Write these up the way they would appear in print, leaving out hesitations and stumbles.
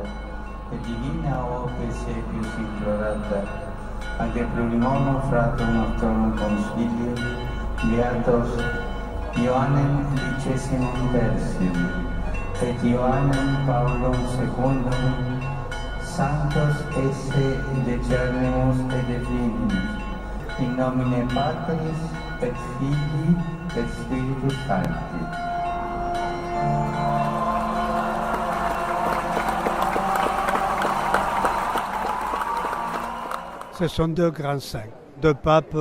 e divina ope sepius implorata, ante plurimorum fratum nostrum consilio, beatos Ioannem Vicesimum Tertium, et Ioannem Paulum Secundum, Sanctos esse decernimus et definimus, in nomine Patris et Filii et Spiritus Sancti. Ce sont deux grands saints, deux papes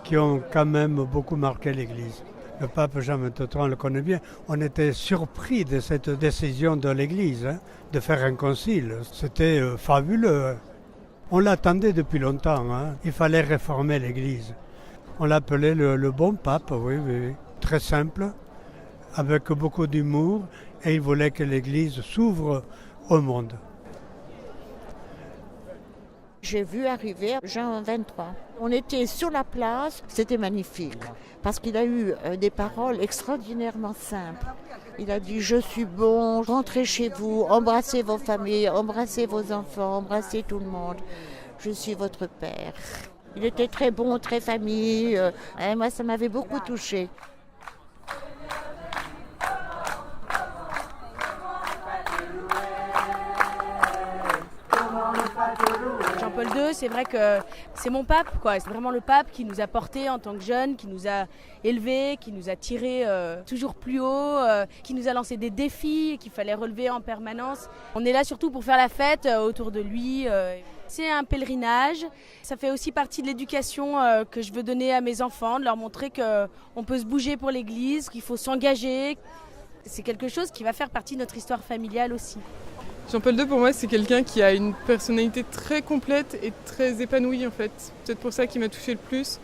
qui ont quand même beaucoup marqué l'Église. Le pape Jean XXIII, on le connaît bien. On était surpris de cette décision de l'Église, de faire un concile. C'était fabuleux. On l'attendait depuis longtemps. Il fallait réformer l'Église. On l'appelait le bon pape, oui. Très simple, avec beaucoup d'humour. Et il voulait que l'Église s'ouvre au monde. J'ai vu arriver Jean XXIII. On était sur la place, c'était magnifique, parce qu'il a eu des paroles extraordinairement simples. Il a dit « Je suis bon, rentrez chez vous, embrassez vos familles, embrassez vos enfants, embrassez tout le monde. Je suis votre père. » Il était très bon, très famille, et moi ça m'avait beaucoup touchée. Jean-Paul II, c'est vrai que c'est mon pape, quoi. C'est vraiment le pape qui nous a portés en tant que jeunes, qui nous a élevés, qui nous a tirés toujours plus haut, qui nous a lancé des défis qu'il fallait relever en permanence. On est là surtout pour faire la fête autour de lui. C'est un pèlerinage. Ça fait aussi partie de l'éducation que je veux donner à mes enfants, de leur montrer qu'on peut se bouger pour l'Église, qu'il faut s'engager. C'est quelque chose qui va faire partie de notre histoire familiale aussi. Jean-Paul II, pour moi, c'est quelqu'un qui a une personnalité très complète et très épanouie, en fait. C'est peut-être pour ça qu'il m'a touché le plus.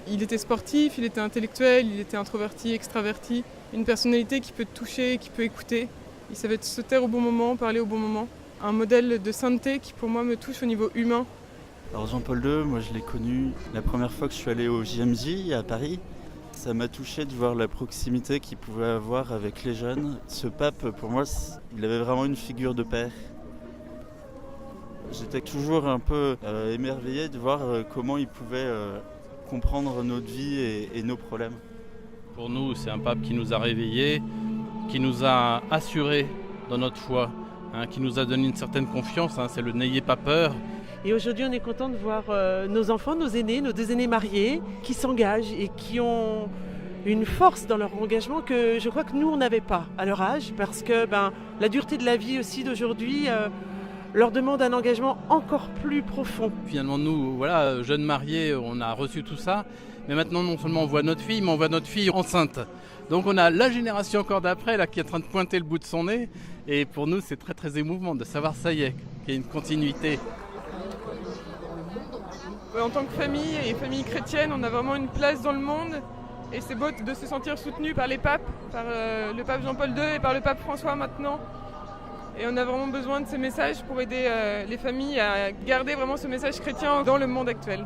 Il était sportif, il était intellectuel, il était introverti, extraverti. Une personnalité qui peut toucher, qui peut écouter. Il savait se taire au bon moment, parler au bon moment. Un modèle de sainteté qui, pour moi, me touche au niveau humain. Alors Jean-Paul II, moi je l'ai connu la première fois que je suis allé au JMJ à Paris. Ça m'a touché de voir la proximité qu'il pouvait avoir avec les jeunes. Ce pape, pour moi, il avait vraiment une figure de père. J'étais toujours un peu émerveillé de voir comment il pouvait comprendre notre vie et nos problèmes. Pour nous, c'est un pape qui nous a réveillés, qui nous a assurés dans notre foi, qui nous a donné une certaine confiance. C'est le « n'ayez pas peur ». Et aujourd'hui, on est content de voir nos enfants, nos aînés, nos deux aînés mariés, qui s'engagent et qui ont une force dans leur engagement que je crois que nous, on n'avait pas à leur âge, parce que la dureté de la vie aussi d'aujourd'hui leur demande un engagement encore plus profond. Finalement, nous, voilà, jeunes mariés, on a reçu tout ça, mais maintenant, non seulement on voit notre fille, mais on voit notre fille enceinte. Donc on a la génération encore d'après là, qui est en train de pointer le bout de son nez, et pour nous, c'est très très émouvant de savoir, ça y est, qu'il y a une continuité. En tant que famille et famille chrétienne, on a vraiment une place dans le monde et c'est beau de se sentir soutenu par les papes, par le pape Jean-Paul II et par le pape François maintenant. Et on a vraiment besoin de ces messages pour aider les familles à garder vraiment ce message chrétien dans le monde actuel.